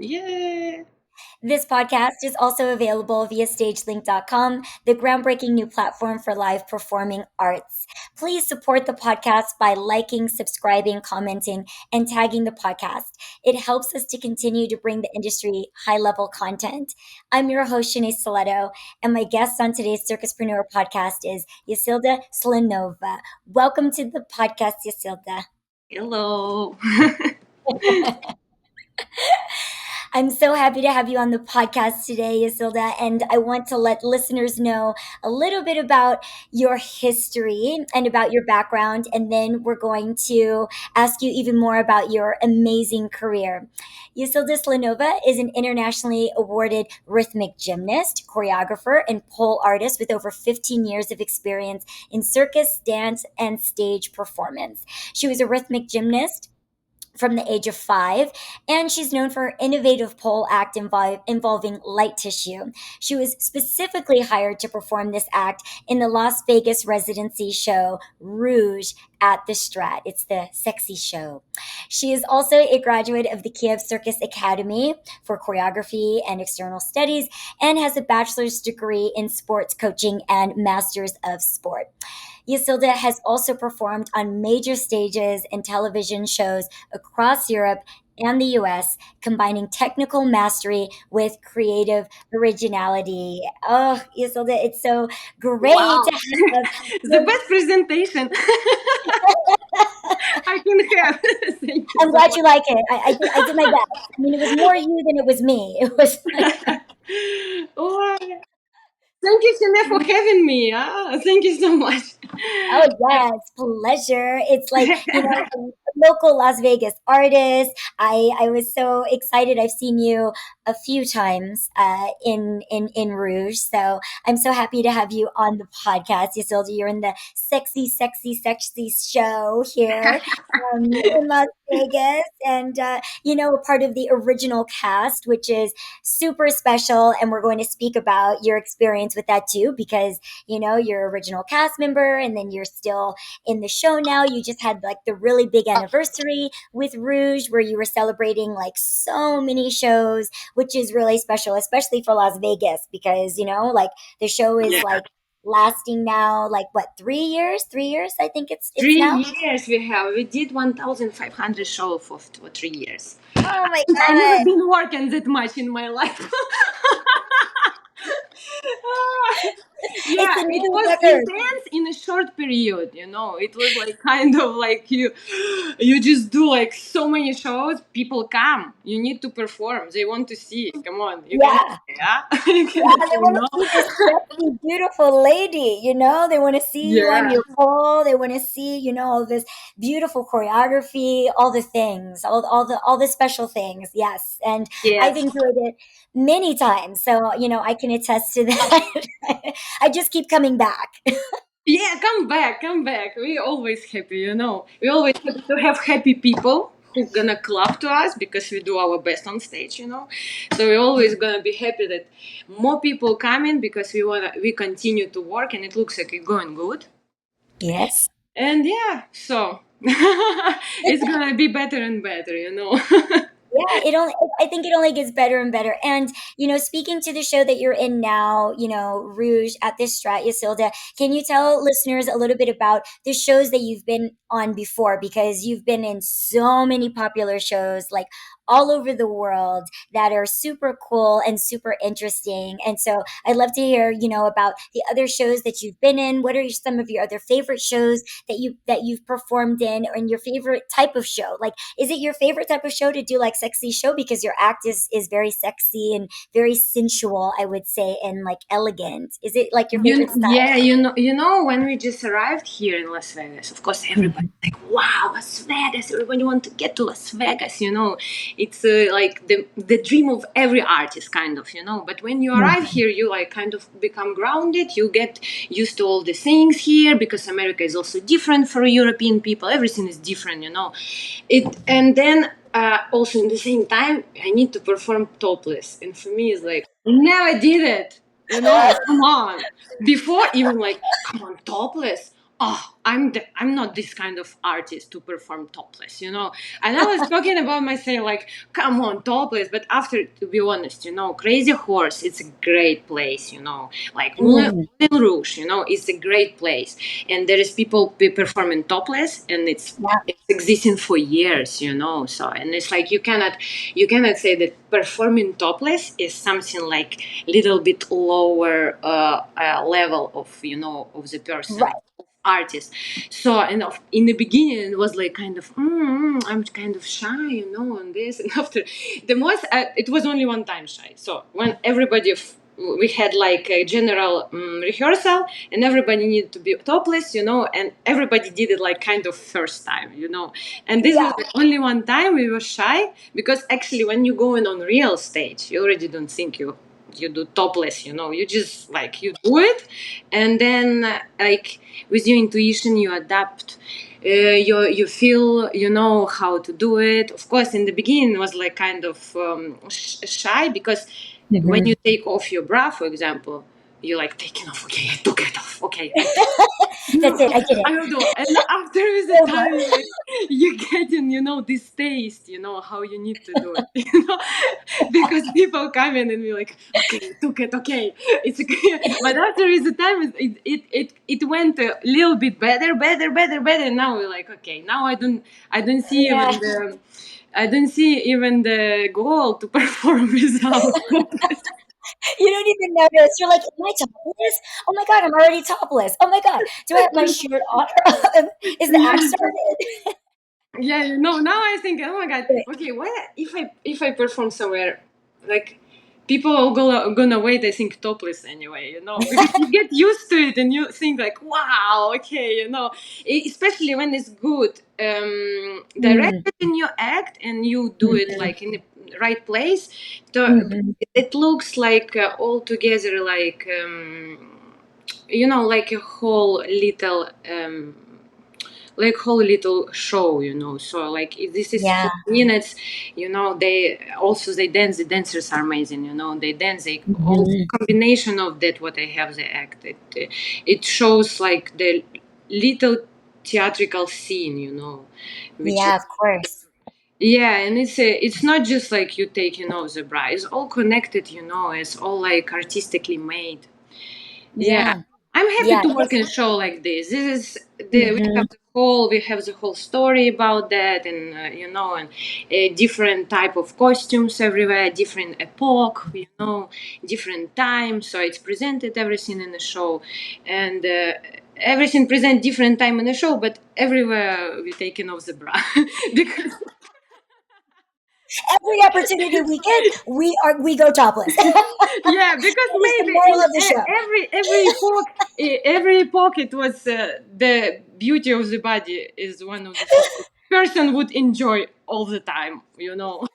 Yeah. This podcast is also available via stagelink.com, the groundbreaking new platform for live performing arts. Please support the podcast by liking, subscribing, commenting, and tagging the podcast. It helps us to continue to bring the industry high level content. I'm your host, Shanae Stiletto, and my guest on today's Circuspreneur podcast is Yasilda Slonova. Welcome to the podcast, Yacilda. Hello. I'm so happy to have you on the podcast today, Yasilda, and I want to let listeners know a little bit about your history and about your background, and then we're going to ask you even more about your amazing career. Yasilda Slonova is an internationally awarded rhythmic gymnast, choreographer, and pole artist with over 15 years of experience in circus, dance, and stage performance. She was a rhythmic gymnast from the age of 5, and she's known for her innovative pole act involving light tissue. She was specifically hired to perform this act in the Las Vegas residency show Rouge at the Strat. It's the sexy show. She is also a graduate of the Kiev Circus Academy for choreography and external studies and has a bachelor's degree in sports coaching and master's of sport. Yacilda has also performed on major stages and television shows across Europe and the US, combining technical mastery with creative originality. Oh, Yacilda, it's so great Wow. to have The best presentation I can have. Thank you I'm so glad much. you like it. I did my best. I mean, it was more you than it was me. It was Oh, thank you, Shanae, for having me. Thank you so much. Oh yes, pleasure. It's like, a local Las Vegas artist. I was so excited. I've seen you a few times in Rouge. So I'm so happy to have you on the podcast. Yasilda, you're in the sexy, sexy, sexy show here in Las Vegas. And a part of the original cast, which is super special. And we're going to speak about your experience with that too, because you're original cast member and then you're still in the show now. You just had like the really big anniversary with Rouge where you were celebrating like so many shows, which is really special, especially for Las Vegas because, like the show is Yeah. like lasting now like what, 3 years? 3 years, I think it's Three now. years we have. We did 1,500 shows for 3 years. Oh my I never god. been working that much in my life. It's Yeah, a it new was record. intense in a short period. It was like kind of like you just do like so many shows. People come. You need to perform. They want to see. Come on, you cannot. Yeah. Yeah, you Yeah, cannot they say want to no. see this sexy, beautiful lady, They want to see you on Yeah, your pole. They want to see, all this beautiful choreography, all the things, all the special things. Yes. And I've yes. enjoyed it many times. So, I can attest to that. I just keep coming back. Yeah, come back, come back. We always happy. We always happy to have happy people who gonna clap to us because we do our best on stage. So we're always gonna be happy that more people coming because we continue to work and it looks like it's going good. Yes. And yeah, so it's gonna be better and better. Yeah, I think it only gets better and better. And, speaking to the show that you're in now, Rouge at this Strat, Yasilda, can you tell listeners a little bit about the shows that you've been on before? Because you've been in so many popular shows, like all over the world that are super cool and super interesting. And so I'd love to hear, about the other shows that you've been in. What are some of your other favorite shows that you've performed in, or in your favorite type of show? Like, is it your favorite type of show to do like sexy show because your act is very sexy and very sensual, I would say, and like elegant? Is it like your favorite style? Yeah, you know, when we just arrived here in Las Vegas, of course, everybody like, wow, Las Vegas! Everybody want to get to Las Vegas. It's like the dream of every artist, kind of. But when you arrive here, you like kind of become grounded. You get used to all the things here because America is also different for European people. Everything is different. And then also in the same time, I need to perform topless, and for me, it's like never did it. Come on. Before, even like, come on, topless. oh, I'm not this kind of artist to perform topless, you know. And I was talking about myself like, come on, topless. But after, to be honest, you know, Crazy Horse, it's a great place, you know. Like Mm, Moulin Rouge, you know, it's a great place, and there is people performing topless, and yeah, it's existing for years, you know. So, and it's like you cannot say that performing topless is something like little bit lower level of, you know, of the person, right. artist. So, and in the beginning it was like kind of I'm kind of shy, you know, and this. And after the most it was only one time shy. So when everybody we had like a general rehearsal, and everybody needed to be topless, you know, and everybody did it like kind of first time, you know. And this was Yeah, the only one time we were shy, because actually when you go in on real stage, you already don't think you do topless, you know. You just like you do it, and then like with your intuition you adapt. You feel, you know, how to do it. Of course in the beginning it was like kind of shy, because when you hmm. take off your bra, for example, you're like taking off. Okay, I took it off. Okay, That's it. I did it. I will do. And after with the Over. time, like you getting, you know, this taste, you know, how you need to do it, you know, because people come in and be like, okay, you took it, okay, it's okay. But after with the time, it went a little bit better. Now we're like, okay, now I don't see Yeah. even the goal to perform without. You don't even notice. You're like, am I topless? Oh my God, I'm already topless. Oh my God, do I have my shirt on? Is the act Yeah. started? Yeah, no, now I think, oh my god, okay, what if I perform somewhere, like people are gonna wait, I think, topless anyway, you know, because you get used to it and you think like, wow, okay, you know, especially when it's good Mm, directed in your act and you do it mhm, like in the right place, so mhm. it looks like all together like you know, like a whole little show, you know. So like if this is Yeah. 4 minutes, you know, they dance. The dancers are amazing, you know. They dance. They all Mhm. combination of that what I have the act. It shows like the little theatrical scene, you know, which is Yeah, of course. yeah, and it's not just like you taking off the bra. It's all connected, you know. It's all like artistically made. Yeah, Yeah. I'm happy Yeah. to work in a show like this. This is the Mhm. we have the whole story about that, and you know, and different type of costumes everywhere, different epoch, you know, different time. So it's presented everything in the show, and everything present different time in the show, but everywhere we taking off the bra because Every opportunity we get, we go topless. That yeah, because is the maybe moral in of the show. every epoch it was the beauty of the body is one of the things person would enjoy all the time, you know.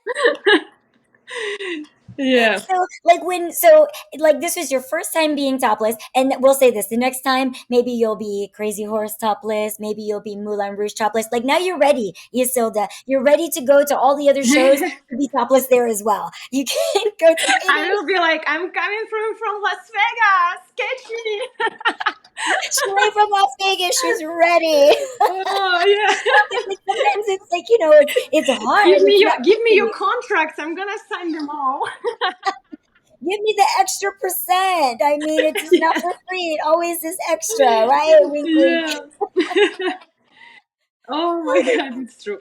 Yeah. So like this was your first time being topless, and we'll say this: the next time, maybe you'll be Crazy Horse topless, maybe you'll be Moulin Rouge topless. Like now, you're ready, Yasilda. You're ready to go to all the other shows to be topless there as well. You can go to I any. will be like, I'm coming from Las Vegas, catch me. She came from Las Vegas. She's ready. Oh yeah. Like sometimes it's like it's hard. It's not Give me your easy. contracts, I'm gonna sign them all. Give me the extra percent. I mean, it's just not Yeah. for free. It always is extra, right? Wink, wink. Yeah. Oh my god, it's true.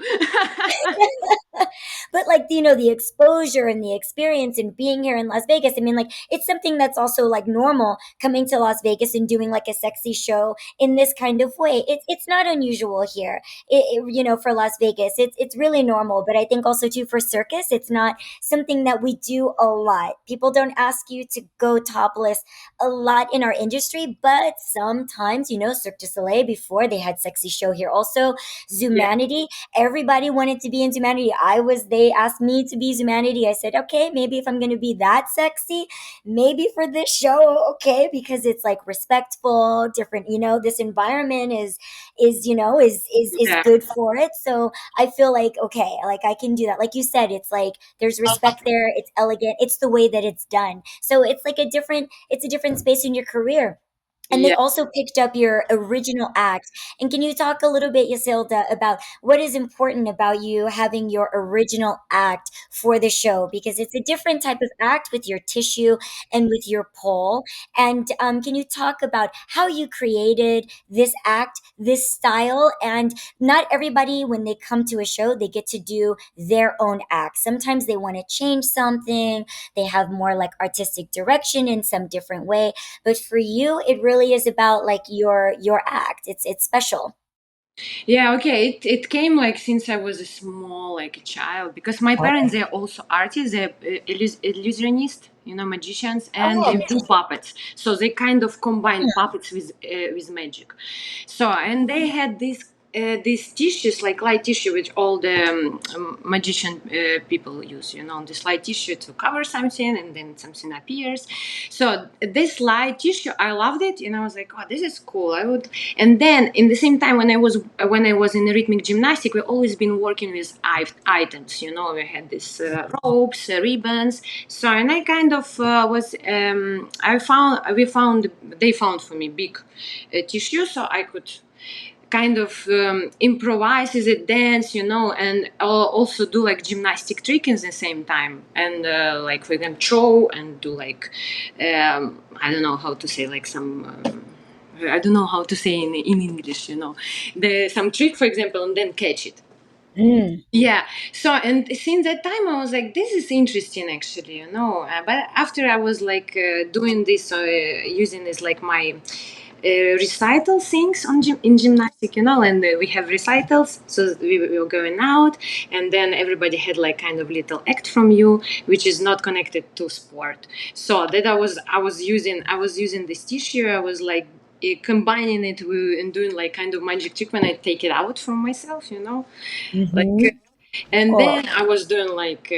But like the exposure and the experience and being here in Las Vegas, I mean, like it's something that's also like normal coming to Las Vegas and doing like a sexy show in this kind of way. It's not unusual here. For Las Vegas, it's really normal. But I think also too for circus, it's not something that we do a lot. People don't ask you to go topless a lot in our industry, but sometimes, Cirque du Soleil, before they had sexy show here also, Yeah. Zumanity. Everybody wanted to be in Zumanity. They asked me to be Zumanity. I said, okay, maybe if I'm going to be that sexy, maybe for this show, okay, because it's like respectful, different, this environment is Yeah. good for it. So I feel like, okay, like I can do that. Like you said, it's like there's respect there. It's elegant. It's the way that it's done. So it's a different space in your career. And they Yeah. also picked up your original act. And can you talk a little bit, Yasilda, about what is important about you having your original act for the show? Because it's a different type of act with your tissue and with your pole. And can you talk about how you created this act, this style? And not everybody, when they come to a show, they get to do their own act. Sometimes they want to change something, they have more like artistic direction in some different way, but for you it really is about like your act. It's special. Yeah, okay. It came like since I was a small, like a child, because my parents, they're also artists, they're illusionists, magicians, and Oh, they do puppets. So they kind of combine puppets with magic. So, and they had these tissues, like light tissue, which all the magician people use, this light tissue to cover something, and then something appears. So this light tissue, I loved it, and I was like, oh, this is cool. I would. And then in the same time, when I was in rhythmic gymnastic, we always been working with items. We had these ropes, ribbons. So, and I kind of was. They found for me big tissue, so I could kind of improvise as a dance, and also do like gymnastic trick at the same time, and like we can throw and do like I don't know how to say, like some. I don't know how to say in English, some trick, for example, and then catch it. mm. Yeah. So, and since that time, I was like, this is interesting, actually, But after I was like doing this, using this like my recital things in gymnastic, and we have recitals, so we were going out, and then everybody had like kind of little act from you, which is not connected to sport. So that I was using this tissue. I was like combining it with and doing like kind of magic trick when I take it out from myself, like Mm-hmm. and Oh, then I was doing like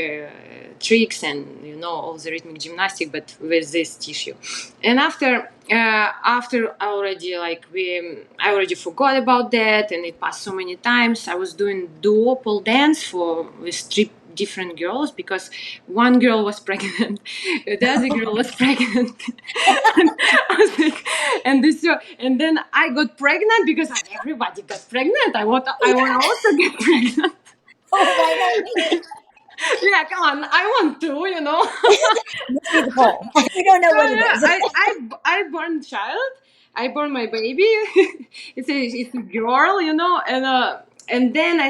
tricks and all the rhythmic gymnastic, but with this tissue. And after I already forgot about that, and it passed so many times. I was doing duo pole dance with three different girls, because one girl was pregnant, the other girl was pregnant, and I was like, and then I got pregnant because everybody got pregnant. I want to also get pregnant. oh, why not me? Yeah, come on. I want to, Let's do the poll. We don't know So what it yeah, is. I born child. I born my baby. it's a girl, and then I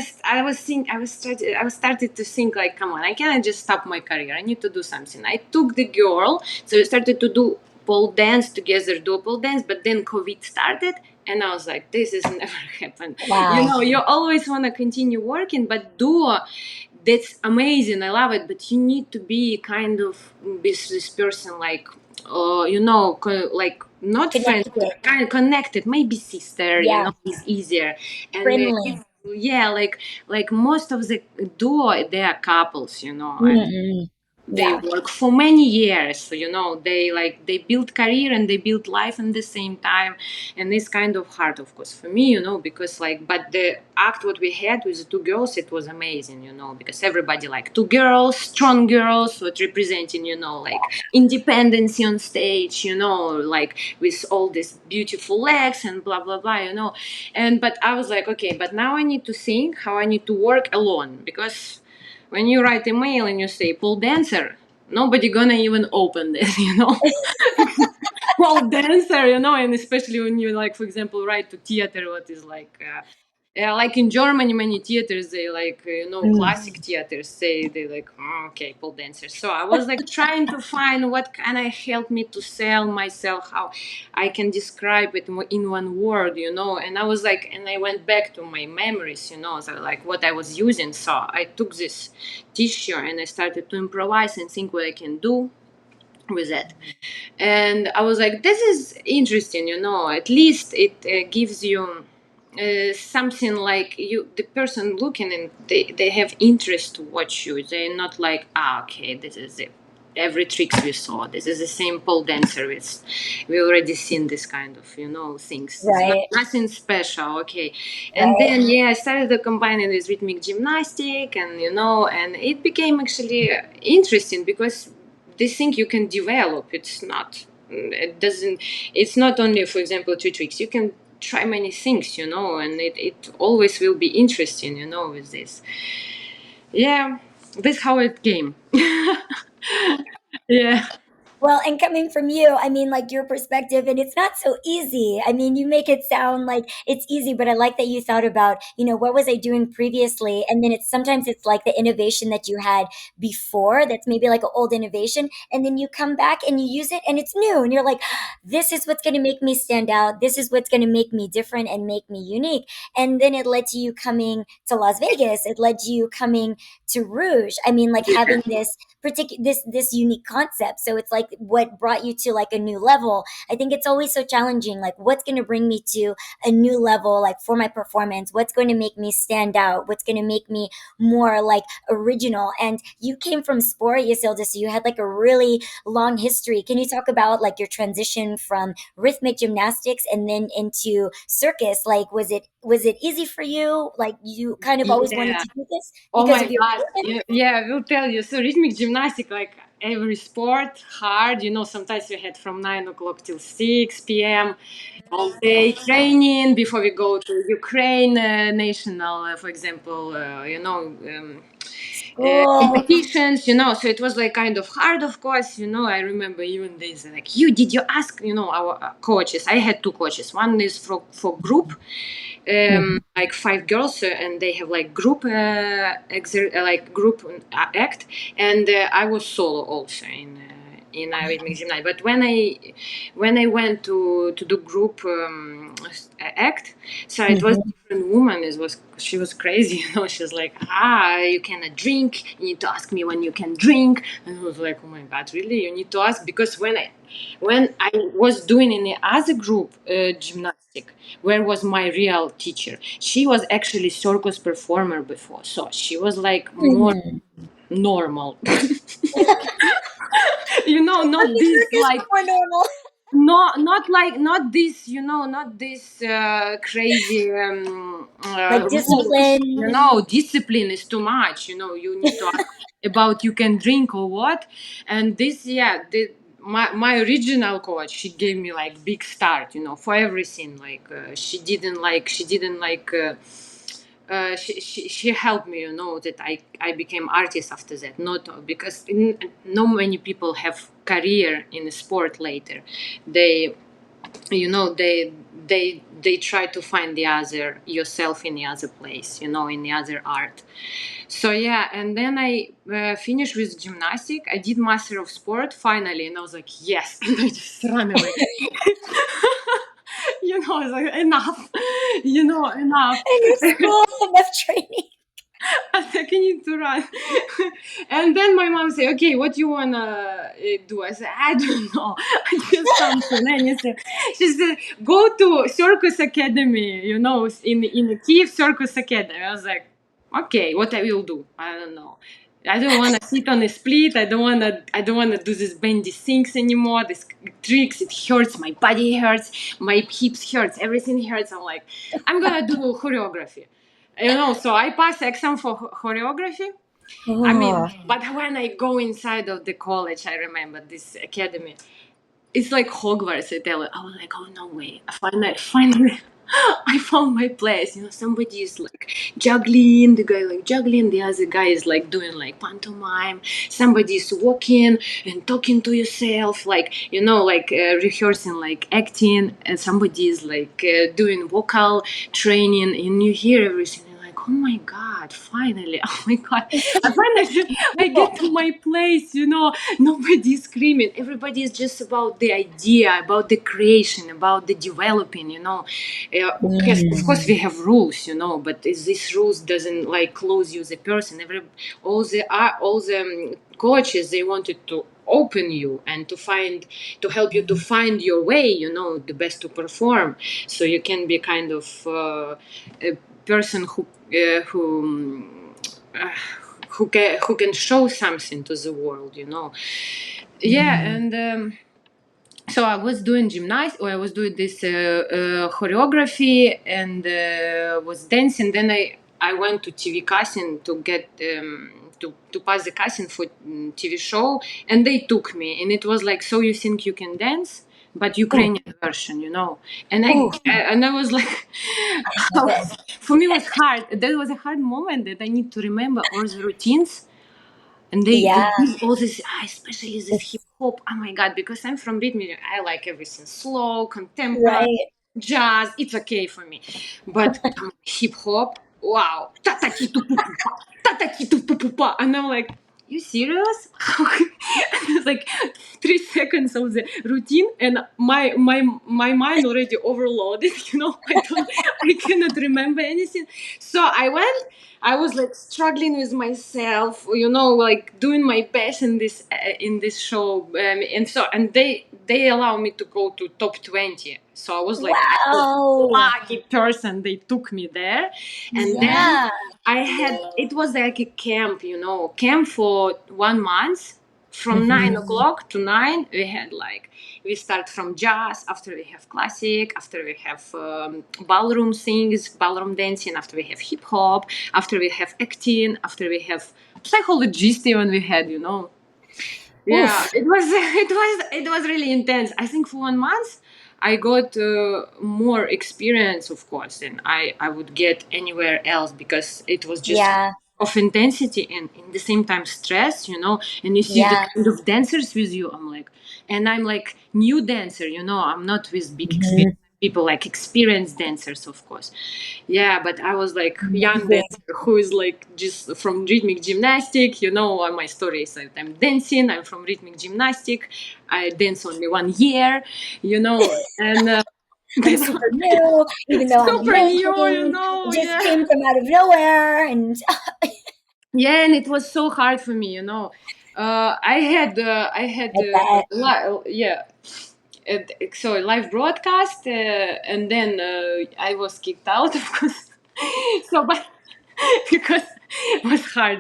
started to think like, come on, I cannot just stop my career. I need to do something. I took the girl, so we started to do pole dance together, do pole dance, but then COVID started. And I was like, this is never happened. Wow. You always want to continue working, but duo, that's amazing. I love it. But you need to be kind of with this person, like, like not friends, Connected. kind of connected, maybe sister, Yeah. is easier. And Friendly. yeah, like most of the duo, they are couples, and Mm-mm. they Yeah. work for many years, so they build career and they build life at the same time. And it's kind of hard, of course, for me, because like, but the act what we had with the two girls, it was amazing, because everybody like two girls, strong girls, what representing, like independence on stage, like with all these beautiful legs and blah blah blah, and but I was like, okay, but now I need to think how I need to work alone, because when you write a mail and you say pole dancer, nobody gonna even open this, pole dancer, and especially when you, like, for example, write to theater, what is like, yeah, like in Germany, many theaters, they like, Mm. classic theaters say they like, okay, pole dancers. So I was like trying to find what can I help me to sell myself, how I can describe it in one word, And I was like, and I went back to my memories, so like what I was using. So I took this tissue and I started to improvise and think what I can do with it. And I was like, this is interesting, at least it gives you something, like the person looking, and they have interest to watch you. They're not like, okay, this is it, every tricks we saw, this is the same pole dancer, we already seen this kind of things. It's not Right. nothing special, okay. And Right. then I started to combine it with rhythmic gymnastic, and and it became actually interesting, because this thing you can develop. It's not it doesn't. It's not only, for example, three tricks. You can try many things, and it always will be interesting, with this. Yeah, this how it came. Yeah. Well, and coming from you, I mean, like your perspective, and it's not so easy. I mean, you make it sound like it's easy, but I like that you thought about, what was I doing previously? And then sometimes it's like the innovation that you had before that's maybe like an old innovation. And then you come back and you use it and it's new. And you're like, this is what's going to make me stand out. This is what's going to make me different and make me unique. And then it led to you coming to Las Vegas. It led to you coming to Rouge. I mean, like having this unique concept. So it's like what brought you to like a new level. I think it's always so challenging, like what's going to bring me to a new level, like for my performance, what's going to make me stand out, what's going to make me more like original. And you came from sport, Yacilda, so you had like a really long history. Can you talk about like your transition from rhythmic gymnastics and then into circus? Like was it easy for you? Like you kind of always wanted Yeah. to do this Oh because my of your God. Yeah, I will tell you. So rhythmic gymnastic, like every sport, hard. Sometimes we had from 9 o'clock till 6 p.m. all day training before we go to Ukraine national, for example, school. competitions, so it was like kind of hard, of course, I remember even days like, did you ask, our coaches? I had two coaches. One is for group, like 5 girls, and they have like group group act, and I was solo also in rhythmic gymnastics. But when I went to do group act, so it was Mhm. different woman. She was crazy, She's like, you cannot drink. You need to ask me when you can drink. And I was like, oh my God, really? You need to ask? Because when I was doing in the other group gymnastic, where was my real teacher? She was actually circus performer before, so she was like more Mhm. normal. Like Not the this circus like but more normal. not this, not this crazy Like rules. discipline. Discipline is too much. You need to ask about you can drink or what. And this, yeah, my original coach, she gave me like big start, for everything. Like she didn't like. She helped me, that I became artist after that. Not because no many people have career in the sport later. They, they try to find the other yourself in the other place, in the other art. So yeah, and then I finished with gymnastic. I did master of sport finally, and I was like, yes, and I just ran away. I was like, enough, enough. And your school enough training. I was like, I need to run. And then my mom said, okay, what you want to do? I said, I don't know. I just something. Anything. She said, go to Circus Academy, in Kiev Circus Academy. I was like, okay, what I will do? I don't know. I don't want to sit on a split. I don't want to do these bendy things anymore. These tricks, it hurts. My body hurts. My hips hurts. Everything hurts. I'm like, I'm going to do choreography. So I passed exam for choreography. I mean, Oh. but when I go inside of the college, I remember this academy. It's like Hogwarts. I was like, oh no way! Finally, I found my place. Somebody is like juggling. The guy like juggling. The other guy is like doing like pantomime. Somebody is walking and talking to yourself, like rehearsing, like acting. And somebody is like doing vocal training, and you hear everything. Oh my God, finally. Oh my God. I get to my place, nobody's screaming. Everybody is just about the idea, about the creation, about the developing, Yes, of course we have rules, but these rules doesn't like close you as a person. All the coaches, they wanted to open you and to help you to find your way, the best to perform. So you can be kind of a person uh, who can show something to the world. Yeah, and so I was doing gymnastics, or I was doing this choreography, and was dancing. Then I went to TV casting to pass the casting for TV show, and they took me, and it was like, so you think you can dance, but Ukrainian version, and I was like, Love it. for me it was hard. That was a hard moment that I need to remember all the routines. And they Yeah. give all this, especially this hip hop. Oh my god! Because I'm from rhythmic, I like everything slow, contemporary, Right. jazz. It's okay for me, but hip hop, wow, ta ta ti tu pu pu pa, ta ta ti tu pu pu pa, and I'm like, you serious? It's like 3 seconds of the routine, and my mind already overloaded. I cannot remember anything. So I was like struggling with myself, like doing my best in this show, and they allow me to go to top 20. So I was like kind of Wow. lucky person. They took me there, and then Yeah. it was like a camp, camp for 1 month. From 9 o'clock to 9, we start from jazz, after we have classic, after we have ballroom things, ballroom dancing, after we have hip hop, after we have acting, after we have psychologist even we had, Yeah, Oof. it was really intense. I think for 1 month I got more experience, of course, than I would get anywhere else, because it was just Yeah. of intensity and in the same time stress, and you see the Yeah. kind of dancers with you. I'm like new dancer, I'm not with big Mhm. experience people, like experienced dancers, of course. Yeah, but I was like young Amazing. dancer who is like just from rhythmic gymnastic. My story is that I'm dancing. I'm from rhythmic gymnastic. I dance only 1 year, and I'm super new, even though I'm super new, amazing. I just yeah. came from out of nowhere, and Yeah, and it was so hard for me. I had I bet. yeah. So a live broadcast, and then I was kicked out, of course. So, but because it was hard,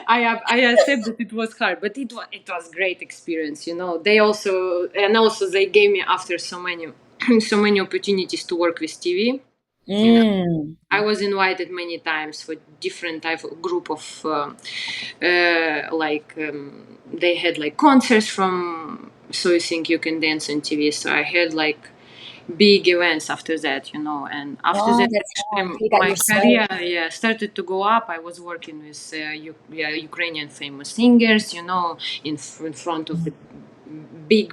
I accept that it was hard, but it was great experience. They also they gave me after so many so many opportunities to work with TV. Mm. I was invited many times for different type of group of they had like concerts from So You Think You Can Dance on TV. So I had like big events after that, and after Oh, that that's fun. actually You got my your start. career, started to go up. I was working with Ukrainian famous singers, in front of the big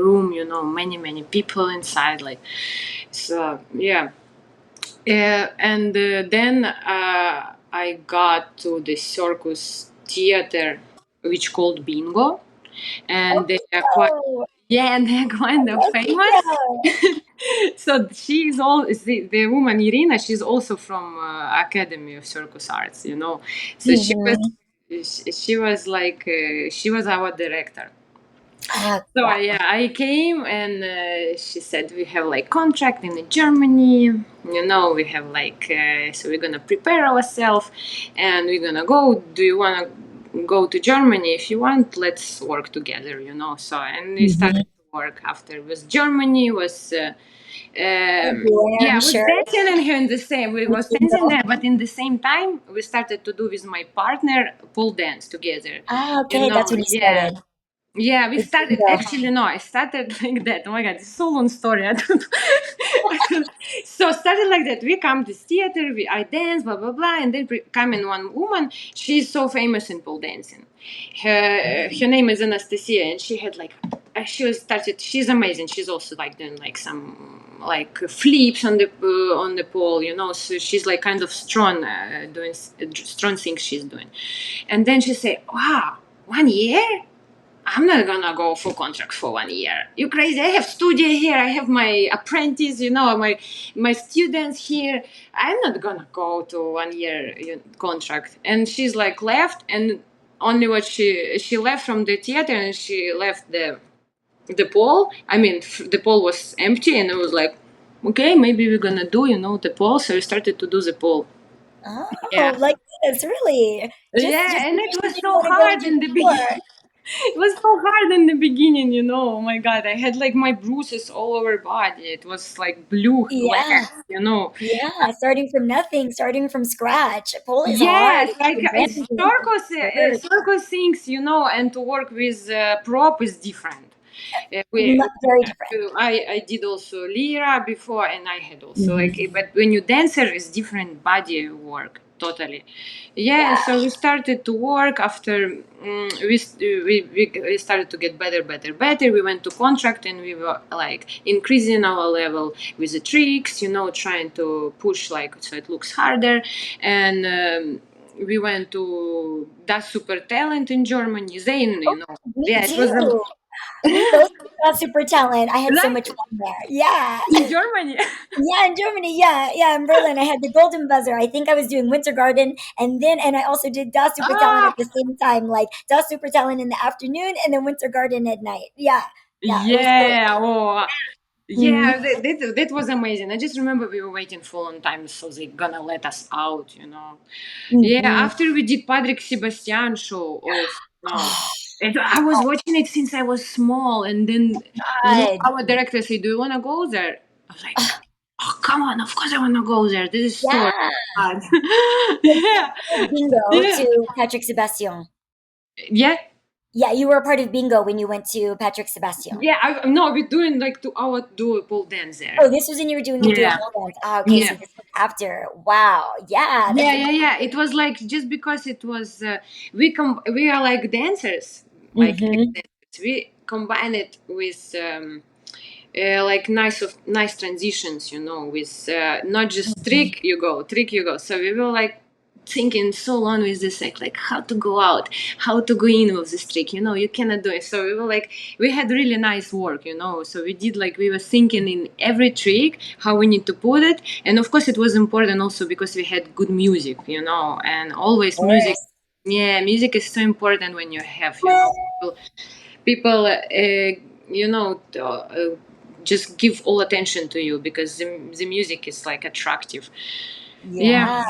room, many people inside, like. So yeah. And then I got to the circus theater, which called Bingo, Oh, and they are quite bingo. yeah, and they're I kind of love famous. bingo. So she's all the woman Irina. She's also from Academy of Circus Arts. So Mhm. she was like she was our director. Ah, So wow. yeah, I came and she said we have like contract in Germany. We have like so we're gonna prepare ourselves and we're gonna go. Do you wanna go to Germany? If you want, let's work together. So and we started Mhm. to work after. Was Germany was. Everywhere, I'm Yeah, was sure. dancing and here in the same. We was dancing Bingo. there, but in the same time, we started to do with my partner pole dance together. Ah, okay, that's when you Yeah. started Yeah, we with started bingo. actually no, I started like that. Oh my god, it's so long story. So started like that. We come to theater, I dance, blah blah blah, and then come in one woman. She's so famous in pole dancing. Her name is Anastasia, and she had like she was started. She's amazing. She's also like doing like some like flips on the pole, So she's like kind of strong, doing strong things she's doing. And then she said, "Wow, 1 year." I'm not gonna go for contract for 1 year. You crazy? I have studio here. I have my apprentice. My students here. I'm not gonna go to 1 year contract. And she's like left, and only what she left from the theater, and she left the pole. I mean, the pole was empty, and it was like, okay, maybe we're gonna do the pole. So we started to do the pole. Oh, Yeah, like this, really? Just yeah, and because it you was didn't so want to go hard do in the the tour. beginning. It was so hard in the beginning, Oh my God, I had like my bruises all over body. It was like blue Yeah. legs. Yeah. Starting from nothing, starting from scratch. Pole is hard. Yes, like It's bending, hurt. circus things, and to work with prop is different. We Very different. I did also lira before, and I had also Mhm. like, but when you dancer, it's different body work totally. Yeah, Yeah. so we started to work after we started to get better. We went to contract, and we were like increasing our level with the tricks, trying to push like so it looks harder, and. We went to Das Super Talent in Germany. Then, Oh, me yeah, it was too. Me both got super talent. I had so like much fun there. Yeah. in Germany. Yeah, in Germany. Yeah, yeah, in Berlin. I had the golden buzzer. I think I was doing Winter Garden, and I also did Das Super Talent at Ah, the same time, like Das Super Talent in the afternoon and then Winter Garden at night. Yeah, yeah, it was great. yeah. Oh, Mhm. yeah. That was amazing. I just remember we were waiting for a long time, so they gonna let us out. Yeah. Mhm. After we did Patrick Sebastien show, also. No. Oh, And I was watching it since I was small, and then God. our director said, "Do you wanna go there?" I was like, "Oh, come on! Of course I wanna go there. This is story." Yeah. So you Yeah, were part of Bingo yeah, to Patrick Sebastien. yeah. Yeah, you were a part of Bingo when you went to Patrick Sebastien. Yeah, no, we're doing like 2 hour dual pole dance there. Oh, this was when you were doing a dual Yeah, pole dance. Ah, okay, so yeah, this was after. Wow. Yeah, that's yeah. It was like just because it was we are like dancers, like mm-hmm. dancers. We combine it with like nice transitions, with not just trick you go. So we were like thinking so long with this like how to go out, how to go in with this trick, you cannot do it. So we were like we had really nice work, so we did like we were thinking in every trick how we need to put it, and of course it was important also because we had good music, and Of always music. course. Yeah, music is so important when you have people just give all attention to you because the music is like attractive. Yeah, Yeah.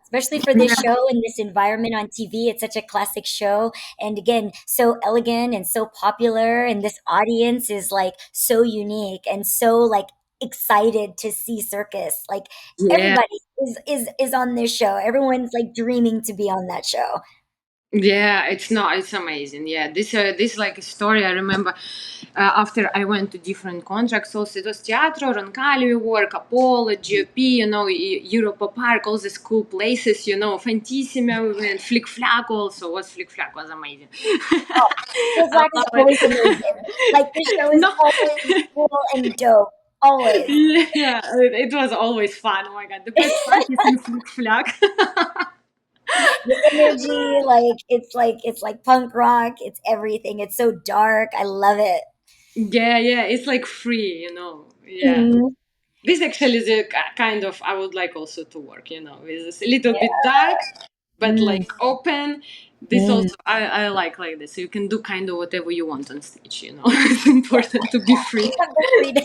Especially for this yeah, show and this environment on TV. It's such a classic show. And again, so elegant and so popular. And this audience is like so unique and so like excited to see circus. Like yeah. everybody is on this show. Everyone's like dreaming to be on that show. Yeah, it's amazing. Yeah, this like a story I remember after I went to different contracts. Also, it was Teatro, Roncalio work, Apollo, GOP, Europa Park, all these cool places. Fantissima. We went Flick Flack also. Was Flick Flack was amazing. Oh, Full I Black is love always it. amazing. Like this show is No, always cool and dope. Always. yeah, it was always fun. Oh my god, the best part is in Flick Flack. The energy, like it's like punk rock. It's everything. It's so dark. I love it. Yeah, it's like free. Yeah. Mhm. This actually is a kind of I would like also to work, with a little bit Yeah. dark, but Mm, like open. This mm. also I like this. So you can do kind of whatever you want on stage. It's important to be free. You have the freedom.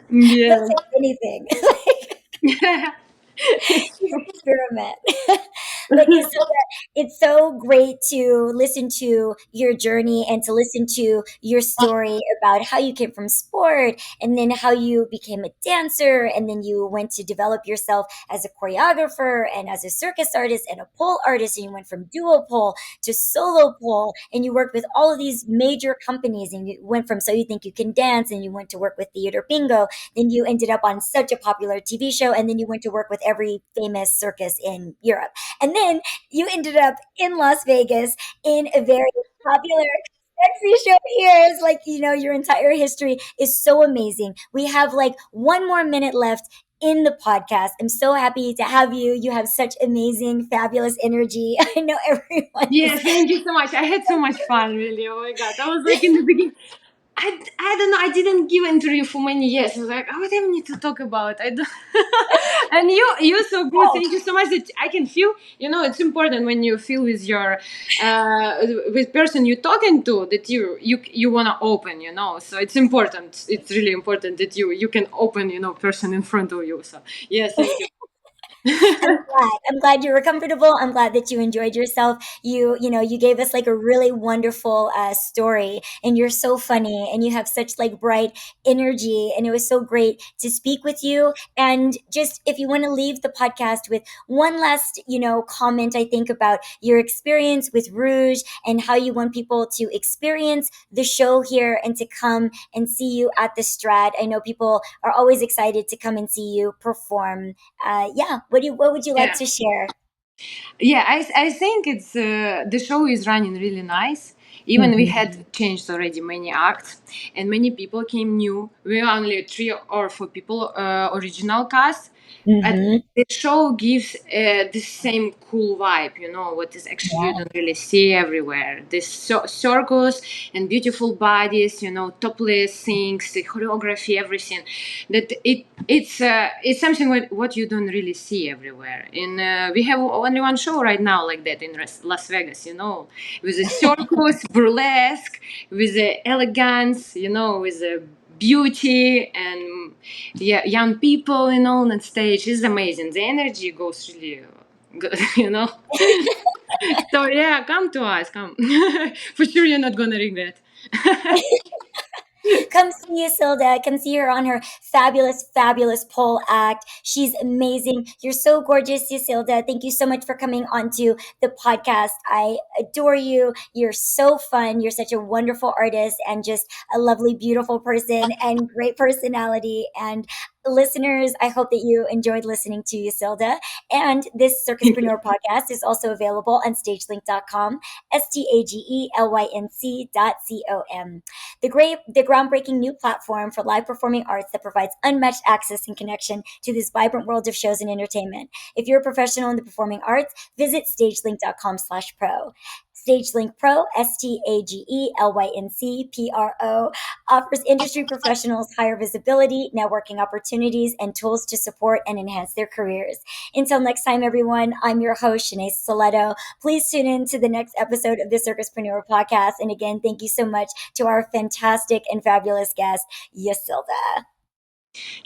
They'll Yeah. take anything. You can experiment. But it's so great to listen to your journey and to listen to your story about how you came from sport and then how you became a dancer and then you went to develop yourself as a choreographer and as a circus artist and a pole artist and you went from duo pole to solo pole and you worked with all of these major companies and you went from So You Think You Can Dance and you went to work with Theater Bingo, then you ended up on such a popular TV show and then you went to work with every famous circus in Europe. And then you ended up in Las Vegas in a very popular sexy show here. It's like, your entire history is so amazing. We have like one more minute left in the podcast. I'm so happy to have you. You have such amazing, fabulous energy. I know everyone Yeah, is. thank you so much. I had so much fun, really. Oh my god, I was like in the beginning. I don't know. I didn't give interview for many years. I was like, what do I need to talk about? I don't. And you're so good. Oh, Thank you so much. That I can feel. It's important when you feel with your with person you're talking to that you wanna open. So it's important. It's really important that you can open. Person in front of you. So yes, thank you. I'm glad you were comfortable. I'm glad that you enjoyed yourself. You gave us like a really wonderful story, and you're so funny, and you have such like bright energy, and it was so great to speak with you. And just if you want to leave the podcast with one last, comment, I think about your experience with Rouge and how you want people to experience the show here and to come and see you at the Strat. I know people are always excited to come and see you perform. Yeah, what would you like Yeah. to share? Yeah, I think it's the show is running really nice. Even we Mhm. had changed already many acts, and many people came new. We were only 3 or 4 people original cast. But Mhm. the show gives the same cool vibe, what is actually you Yeah. don't really see everywhere. This circus and beautiful bodies, topless things, the choreography, everything. That it's something what you don't really see everywhere. And we have only one show right now like that in Las Vegas, with a circus, burlesque, with the elegance, with the beauty and yeah, young people on stage is amazing. The energy goes really good, So yeah, come to us, come. For sure, you're not gonna regret. Come see Yasilda. Come see her on her fabulous, fabulous pole act. She's amazing. You're so gorgeous, Yasilda. Thank you so much for coming onto the podcast. I adore you. You're so fun. You're such a wonderful artist and just a lovely, beautiful person and great personality. And listeners, I hope that you enjoyed listening to Yasilda. And this Thank you. Circuspreneur podcast is also available on stagelink.com, stagelync.com. The groundbreaking new platform for live performing arts that provides unmatched access and connection to this vibrant world of shows and entertainment. If you're a professional in the performing arts, visit stagelink.com/pro. StageLink Pro, StagelYncPro, offers industry professionals higher visibility, networking opportunities, and tools to support and enhance their careers. Until next time, everyone, I'm your host, Shanae Soletto. Please tune in to the next episode of the Circuspreneur Podcast. And again, thank you so much to our fantastic and fabulous guest, Yasilda.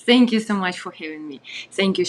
Thank you so much for having me. Thank you,